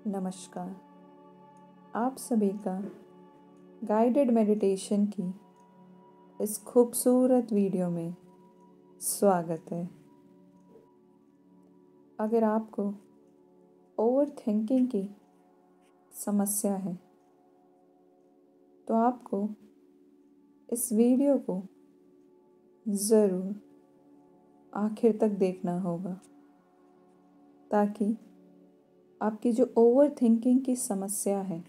नमस्कार। आप सभी का गाइडेड मेडिटेशन की इस खूबसूरत वीडियो में स्वागत है। अगर आपको ओवर थिंकिंग की समस्या है तो आपको इस वीडियो को ज़रूर आखिर तक देखना होगा, ताकि आपकी जो ओवर थिंकिंग की समस्या है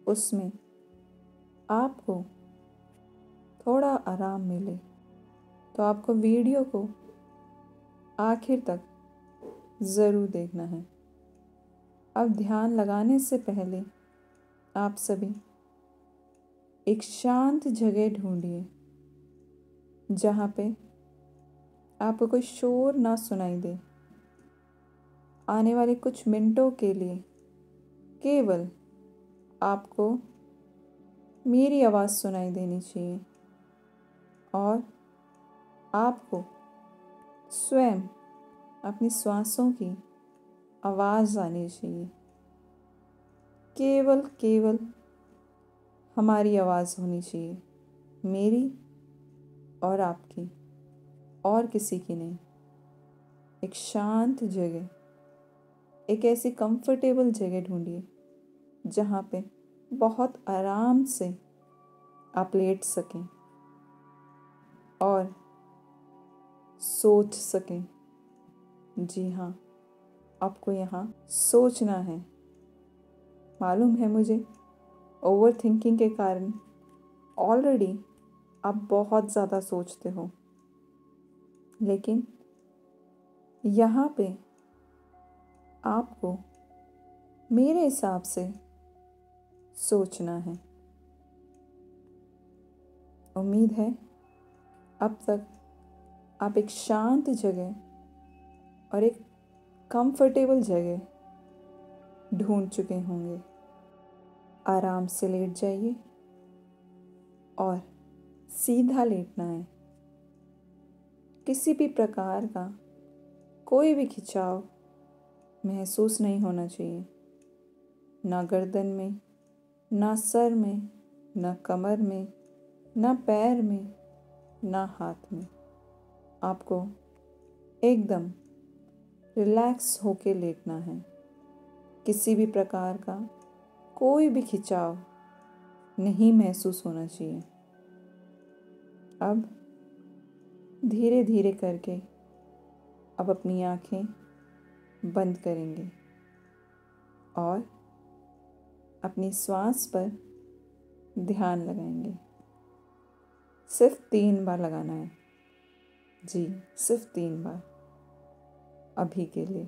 उसमें आपको थोड़ा आराम मिले। तो आपको वीडियो को आखिर तक ज़रूर देखना है। अब ध्यान लगाने से पहले आप सभी एक शांत जगह ढूंढिए जहाँ पे आपको कोई शोर ना सुनाई दे। आने वाले कुछ मिनटों के लिए केवल आपको मेरी आवाज़ सुनाई देनी चाहिए और आपको स्वयं अपनी सांसों की आवाज़ आनी चाहिए। केवल हमारी आवाज़ होनी चाहिए, मेरी और आपकी, और किसी की नहीं। एक शांत जगह, एक ऐसी कंफर्टेबल जगह ढूंढिए जहाँ पे बहुत आराम से आप लेट सकें और सोच सकें। जी हाँ, आपको यहाँ सोचना है। मालूम है मुझे, ओवर थिंकिंग के कारण ऑलरेडी आप बहुत ज़्यादा सोचते हो, लेकिन यहाँ पे आपको मेरे हिसाब से सोचना है। उम्मीद है अब तक आप एक शांत जगह और एक कंफर्टेबल जगह ढूंढ चुके होंगे। आराम से लेट जाइए और सीधा लेटना है। किसी भी प्रकार का कोई भी खिंचाव महसूस नहीं होना चाहिए, ना गर्दन में, ना सर में, ना कमर में, ना पैर में, ना हाथ में। आपको एकदम रिलैक्स होके लेटना है। किसी भी प्रकार का कोई भी खिंचाव नहीं महसूस होना चाहिए। अब धीरे धीरे करके अब अपनी आँखें बंद करेंगे और अपनी श्वास पर ध्यान लगाएंगे। सिर्फ 3 बार लगाना है। जी, सिर्फ 3 बार अभी के लिए।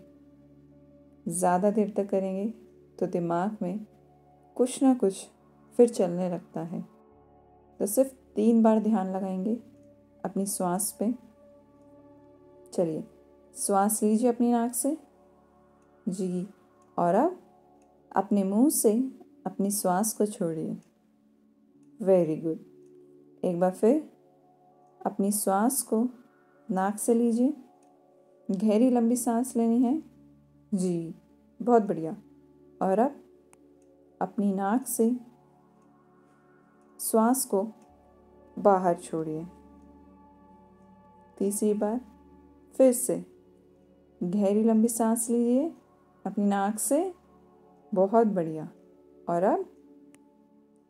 ज़्यादा देर तक करेंगे तो दिमाग में कुछ ना कुछ फिर चलने लगता है। तो सिर्फ 3 बार ध्यान लगाएंगे अपनी श्वास पे। चलिए, श्वास लीजिए अपनी नाक से। जी, और अब अपने मुंह से अपनी श्वास को छोड़िए। Very good. एक बार फिर अपनी श्वास को नाक से लीजिए। गहरी लंबी सांस लेनी है। जी, बहुत बढ़िया। और अब अपनी नाक से श्वास को बाहर छोड़िए। तीसरी बार फिर से गहरी लंबी सांस लीजिए अपनी नाक से। बहुत बढ़िया। और अब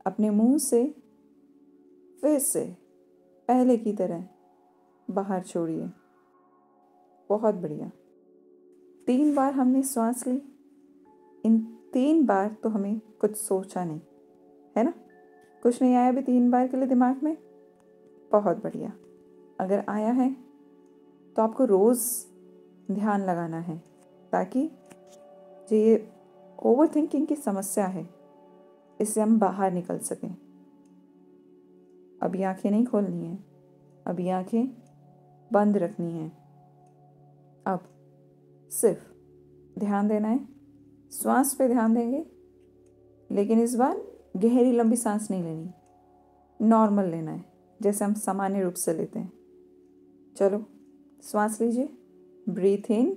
अपने मुंह से फिर से पहले की तरह बाहर छोड़िए। बहुत बढ़िया। 3 बार हमने श्वास ली। इन 3 बार तो हमें कुछ सोचा नहीं, है ना? कुछ नहीं आया भी 3 बार के लिए दिमाग में। बहुत बढ़िया। अगर आया है तो आपको रोज़ ध्यान लगाना है, ताकि जो ये ओवर थिंकिंग की समस्या है इससे हम बाहर निकल सकें। अभी आंखें नहीं खोलनी है, अभी आंखें बंद रखनी है। अब सिर्फ ध्यान देना है, श्वास पे ध्यान देंगे, लेकिन इस बार गहरी लंबी सांस नहीं लेनी, नॉर्मल लेना है जैसे हम सामान्य रूप से लेते हैं। चलो, श्वास लीजिए। ब्रीथ इन,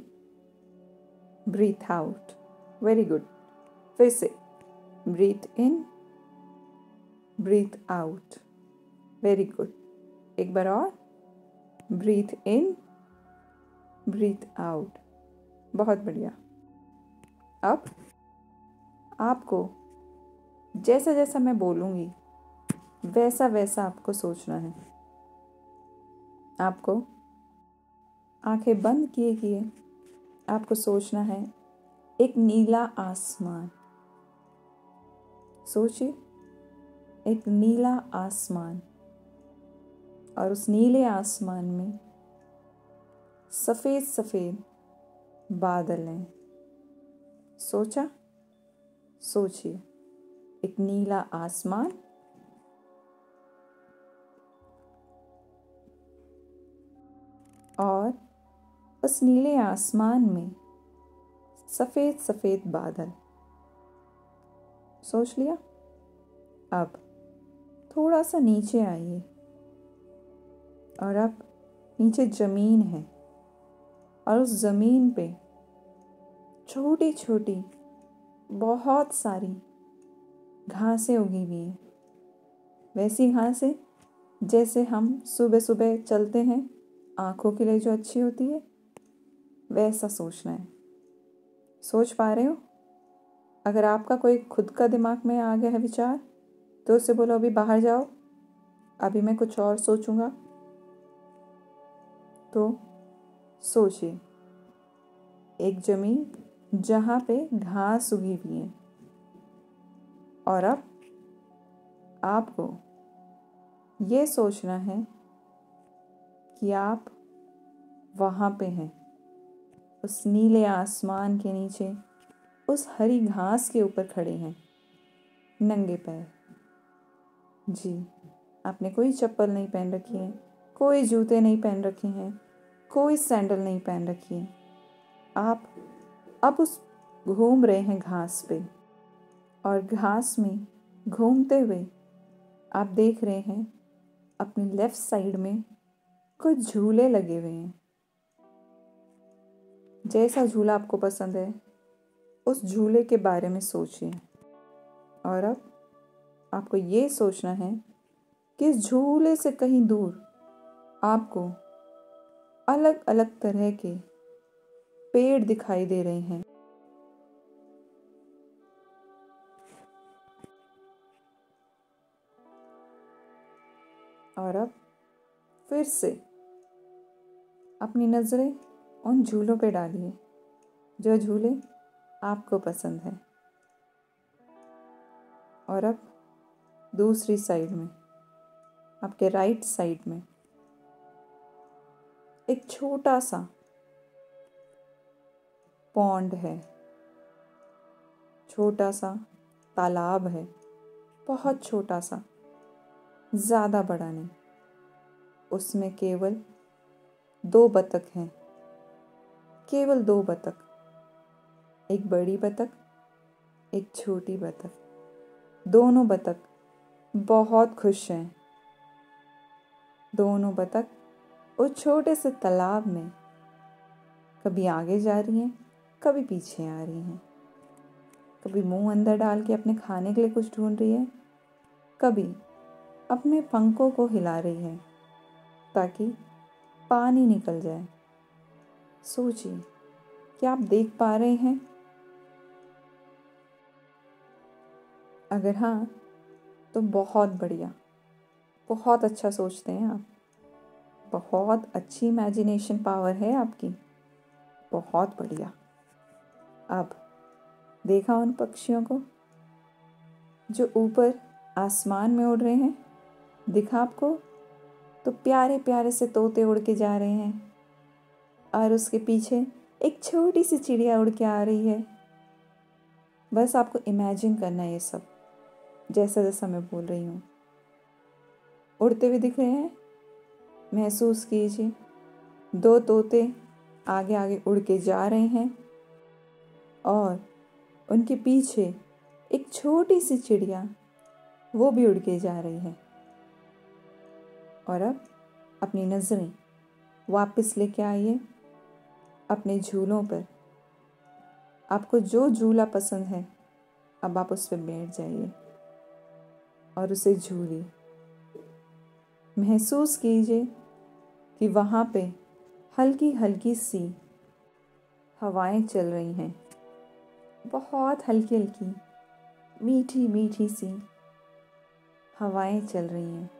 ब्रीथ आउट। Very good. फिर से ब्रीथ इन, ब्रीथ आउट। Very good. एक बार और, ब्रीथ इन, ब्रीथ आउट। बहुत बढ़िया। अब आपको जैसा जैसा मैं बोलूँगी वैसा वैसा आपको सोचना है। आपको आंखें बंद किए किए आपको सोचना है एक नीला आसमान। सोचिए, एक नीला आसमान, और उस नीले आसमान में सफ़ेद सफ़ेद बादल हैं। सोचा? सोचिए, एक नीला आसमान और उस नीले आसमान में सफ़ेद सफ़ेद बादल। सोच लिया? अब थोड़ा सा नीचे आइए, और अब नीचे ज़मीन है, और उस ज़मीन पे छोटी छोटी बहुत सारी घासें उगी हुई हैं। वैसी घासें जैसे हम सुबह सुबह चलते हैं, आँखों के लिए जो अच्छी होती है, वैसा सोचना है। सोच पा रहे हो? अगर आपका कोई खुद का दिमाग में आ गया है विचार, तो उसे बोलो अभी बाहर जाओ, अभी मैं कुछ और सोचूंगा। तो सोचिए, एक ज़मीन जहाँ पे घास उगी हुई है, और अब आपको ये सोचना है कि आप वहाँ पे हैं, उस नीले आसमान के नीचे, उस हरी घास के ऊपर खड़े हैं, नंगे पैर। जी, आपने कोई चप्पल नहीं पहन रखी है, कोई जूते नहीं पहन रखे हैं, कोई सैंडल नहीं पहन रखी है। आप अब उस घूम रहे हैं घास पे, और घास में घूमते हुए आप देख रहे हैं अपनी लेफ्ट साइड में कुछ झूले लगे हुए हैं। जैसा झूला आपको पसंद है, उस झूले के बारे में सोचिए। और अब आपको ये सोचना है कि इस झूले से कहीं दूर आपको अलग अलग तरह के पेड़ दिखाई दे रहे हैं। और अब फिर से अपनी नज़रें उन झूलों पे डालिए जो झूले आपको पसंद है। और अब दूसरी साइड में, आपके राइट साइड में, एक छोटा सा पॉन्ड है, छोटा सा तालाब है, बहुत छोटा सा, ज़्यादा बड़ा नहीं। उसमें केवल 2 बतख हैं, केवल 2 बतख, एक बड़ी बतख, एक छोटी बतख। दोनों बतख बहुत खुश हैं। दोनों बतख उस छोटे से तालाब में कभी आगे जा रही हैं, कभी पीछे आ रही हैं, कभी मुंह अंदर डाल के अपने खाने के लिए कुछ ढूंढ रही है, कभी अपने पंखों को हिला रही है ताकि पानी निकल जाए। सोचिए, क्या आप देख पा रहे हैं? अगर हाँ, तो बहुत बढ़िया, बहुत अच्छा सोचते हैं आप, बहुत अच्छी इमेजिनेशन पावर है आपकी, बहुत बढ़िया। अब देखा उन पक्षियों को जो ऊपर आसमान में उड़ रहे हैं? दिखा आपको? तो प्यारे प्यारे से तोते उड़ के जा रहे हैं, और उसके पीछे एक छोटी सी चिड़िया उड़ के आ रही है। बस आपको इमेजिन करना है ये सब, जैसा जैसा मैं बोल रही हूँ। उड़ते हुए दिख रहे हैं? महसूस कीजिए, 2 तोते आगे आगे उड़ के जा रहे हैं, और उनके पीछे एक छोटी सी चिड़िया, वो भी उड़ के जा रही है। और अब अपनी नज़रें वापस लेके आइए अपने झूलों पर। आपको जो झूला पसंद है अब आप उस पर बैठ जाइए और उसे झूलिए। महसूस कीजिए कि वहाँ पे हल्की हल्की सी हवाएं चल रही हैं, बहुत हल्की हल्की मीठी मीठी सी हवाएं चल रही हैं।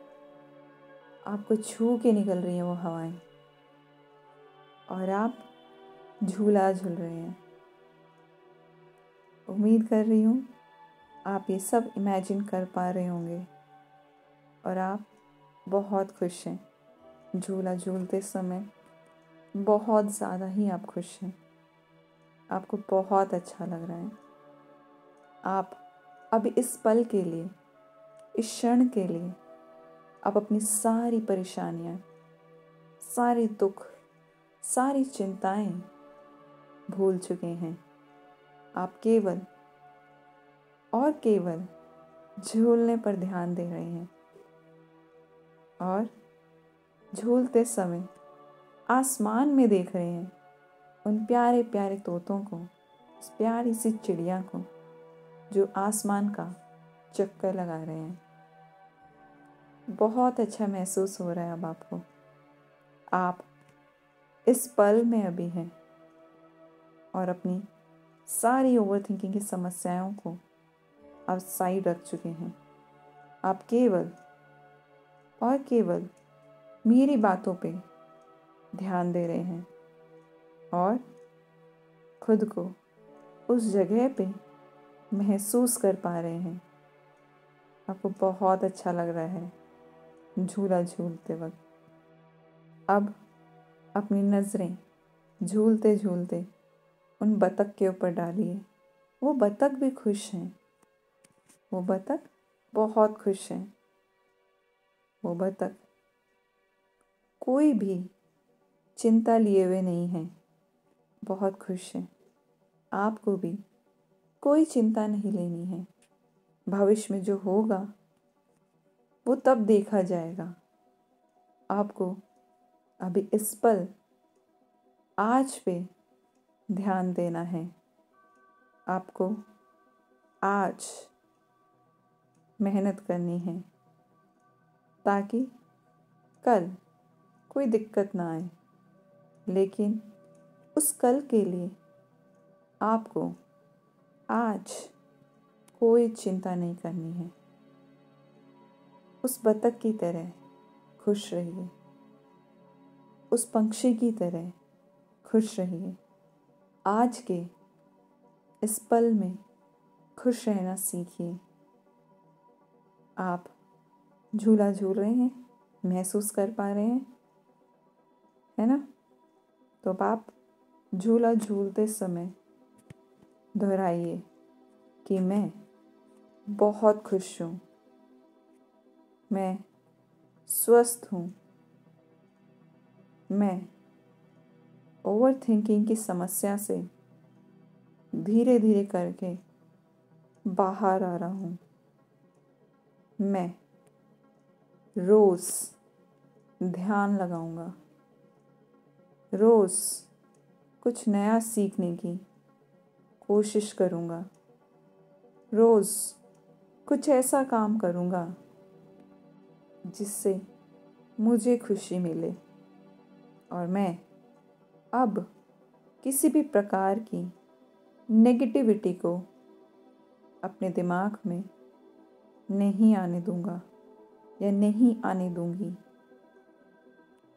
आपको छू के निकल रही हैं वो हवाएं और आप झूला झूल रहे हैं। उम्मीद कर रही हूँ आप ये सब इमेजिन कर पा रहे होंगे और आप बहुत खुश हैं। झूला झूलते समय बहुत ज़्यादा ही आप खुश हैं। आपको बहुत अच्छा लग रहा है। आप अभी इस पल के लिए, इस क्षण के लिए आप अपनी सारी परेशानियाँ, सारे दुख, सारी चिंताएं भूल चुके हैं। आप केवल और केवल झूलने पर ध्यान दे रहे हैं और झूलते समय आसमान में देख रहे हैं उन प्यारे प्यारे तोतों को, उस प्यारी सी चिड़िया को जो आसमान का चक्कर लगा रहे हैं। बहुत अच्छा महसूस हो रहा है अब आपको। आप इस पल में अभी हैं और अपनी सारी ओवर थिंकिंग की समस्याओं को आप साइड रख चुके हैं। आप केवल और केवल मेरी बातों पे ध्यान दे रहे हैं और खुद को उस जगह पे महसूस कर पा रहे हैं। आपको बहुत अच्छा लग रहा है झूला झूलते वक्त। अब अपनी नज़रें झूलते झूलते उन बतख के ऊपर डालिए। वो बतख भी खुश हैं। वो बतख बहुत खुश हैं। वो बतख कोई भी चिंता लिए हुए नहीं हैं, बहुत खुश हैं। आपको भी कोई चिंता नहीं लेनी है। भविष्य में जो होगा वो तब देखा जाएगा। आपको अभी इस पल, आज पे ध्यान देना है। आपको आज मेहनत करनी है ताकि कल कोई दिक्कत ना आए। लेकिन उस कल के लिए आपको आज कोई चिंता नहीं करनी है। उस बतख की तरह खुश रहिए, उस पंछी की तरह खुश रहिए। आज के इस पल में खुश रहना सीखिए। आप झूला झूल रहे हैं, महसूस कर पा रहे हैं, है ना? तो अब आप झूला झूलते समय दोहराइए कि मैं बहुत खुश हूँ, मैं स्वस्थ हूँ, मैं ओवर थिंकिंग की समस्या से धीरे धीरे करके बाहर आ रहा हूँ। मैं रोज़ ध्यान लगाऊंगा, रोज़ कुछ नया सीखने की कोशिश करूँगा, रोज़ कुछ ऐसा काम करूँगा जिससे मुझे खुशी मिले और मैं अब किसी भी प्रकार की नेगेटिविटी को अपने दिमाग में नहीं आने दूँगा या नहीं आने दूँगी।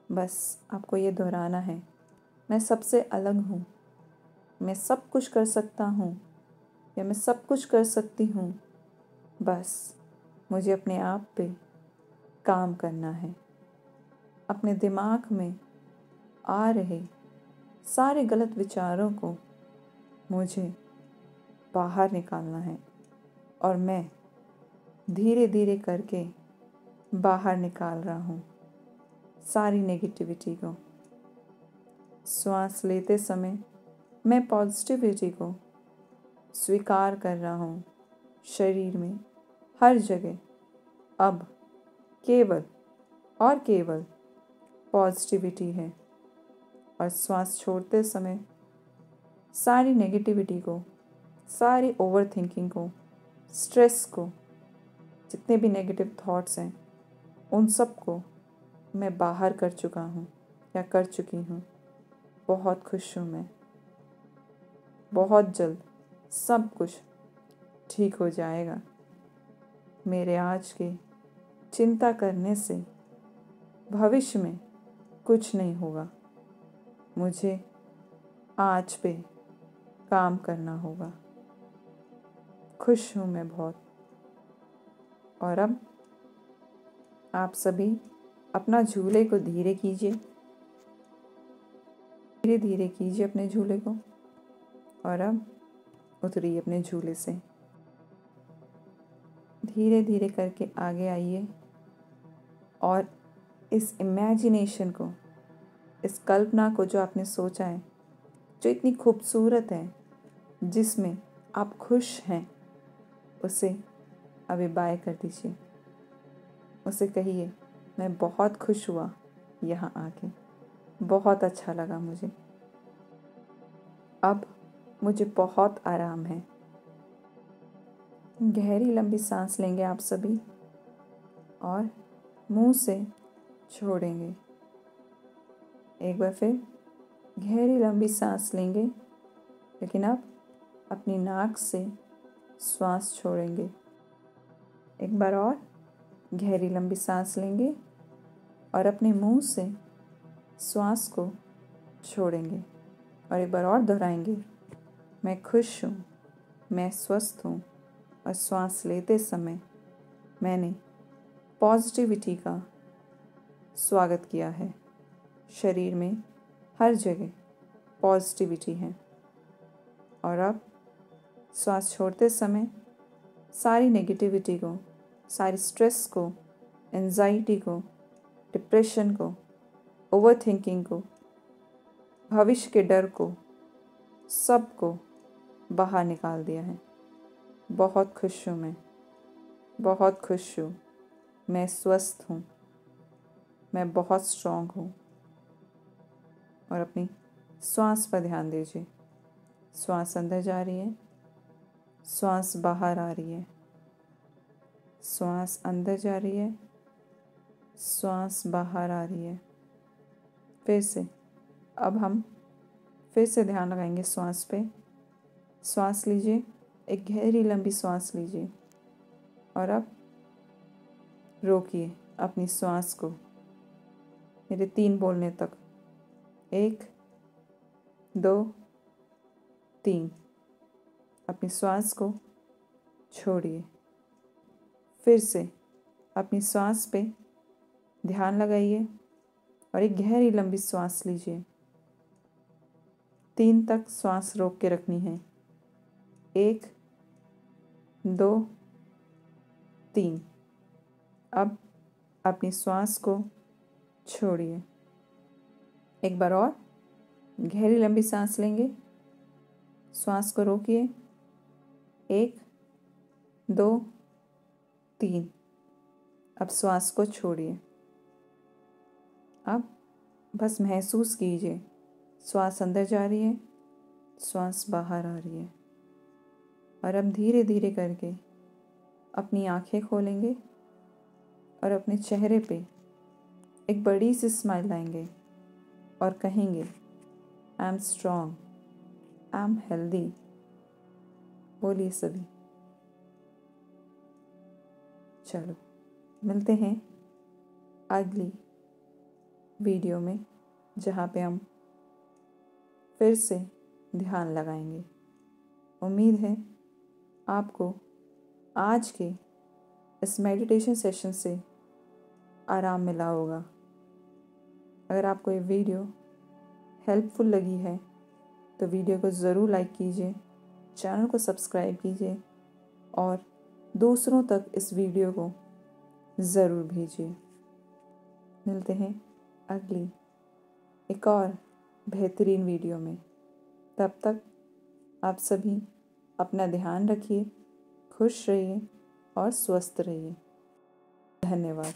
बस आपको ये दोहराना है, मैं सबसे अलग हूँ, मैं सब कुछ कर सकता हूँ या मैं सब कुछ कर सकती हूँ। बस मुझे अपने आप पे काम करना है। अपने दिमाग में आ रहे सारे गलत विचारों को मुझे बाहर निकालना है और मैं धीरे धीरे करके बाहर निकाल रहा हूँ सारी नेगेटिविटी को। श्वास लेते समय मैं पॉजिटिविटी को स्वीकार कर रहा हूँ। शरीर में हर जगह अब केवल और केवल पॉजिटिविटी है और श्वास छोड़ते समय सारी नेगेटिविटी को, सारी ओवर थिंकिंग को स्ट्रेस को, जितने भी नेगेटिव थॉट्स हैं उन सब को मैं बाहर कर चुका हूँ या कर चुकी हूँ। बहुत खुश हूँ मैं। बहुत जल्द सब कुछ ठीक हो जाएगा। मेरे आज के चिंता करने से भविष्य में कुछ नहीं होगा। मुझे आज पे काम करना होगा। खुश हूँ मैं बहुत। और अब आप सभी अपना झूले को धीरे कीजिए, धीरे धीरे कीजिए अपने झूले को। और अब उतरिए अपने झूले से। धीरे धीरे करके आगे आइए और इस इमेजिनेशन को, इस कल्पना को जो आपने सोचा है, जो इतनी खूबसूरत है, जिसमें आप खुश हैं, उसे अभी बाय कर दीजिए। उसे कहिए, मैं बहुत खुश हुआ यहाँ आके, बहुत अच्छा लगा मुझे। अब मुझे बहुत आराम है। गहरी लंबी सांस लेंगे आप सभी और मुंह से छोड़ेंगे। एक बार फिर गहरी लंबी सांस लेंगे, लेकिन अब अपनी नाक से श्वास छोड़ेंगे। एक बार और गहरी लंबी सांस लेंगे और अपने मुंह से श्वास को छोड़ेंगे। और एक बार और दोहराएंगे, मैं खुश हूँ, मैं स्वस्थ हूँ। और श्वास लेते समय मैंने पॉजिटिविटी का स्वागत किया है। शरीर में हर जगह पॉजिटिविटी है। और अब श्वास छोड़ते समय सारी नेगेटिविटी को, सारी स्ट्रेस को, एंजाइटी को, डिप्रेशन को, ओवरथिंकिंग को, भविष्य के डर को, सब को बाहर निकाल दिया है। बहुत खुश हूँ मैं, बहुत खुश हूँ। मैं स्वस्थ हूँ, मैं बहुत स्ट्रॉन्ग हूँ। और अपनी श्वास पर ध्यान दीजिए। श्वास अंदर जा रही है, श्वास बाहर आ रही है। श्वास अंदर जा रही है, श्वास बाहर आ रही है। फिर से अब हम फिर से ध्यान लगाएंगे श्वास पे। श्वास लीजिए, एक गहरी लंबी श्वास लीजिए और अब रोकिए अपनी श्वास को मेरे 3 बोलने तक। 1 2 3। अपनी श्वास को छोड़िए। फिर से अपनी श्वास पे ध्यान लगाइए और एक गहरी लंबी श्वास लीजिए। 3 तक श्वास रोक के रखनी है। 1 2 3। अब अपनी श्वास को छोड़िए। एक बार और गहरी लंबी सांस लेंगे। श्वास को रोकिए। 1 2 3। अब श्वास को छोड़िए। अब बस महसूस कीजिए, श्वास अंदर जा रही है, श्वास बाहर आ रही है। और अब धीरे धीरे करके अपनी आंखें खोलेंगे और अपने चेहरे पे एक बड़ी सी स्माइल लाएंगे और कहेंगे, I am strong, I am healthy. बोलिए सभी। चलो मिलते हैं अगली वीडियो में, जहाँ पे हम फिर से ध्यान लगाएंगे। उम्मीद है आपको आज के इस मेडिटेशन सेशन से आराम मिला होगा। अगर आपको ये वीडियो हेल्पफुल लगी है तो वीडियो को ज़रूर लाइक कीजिए, चैनल को सब्सक्राइब कीजिए और दूसरों तक इस वीडियो को ज़रूर भेजिए। मिलते हैं अगली एक और बेहतरीन वीडियो में। तब तक आप सभी अपना ध्यान रखिए, खुश रहिए और स्वस्थ रहिए। धन्यवाद।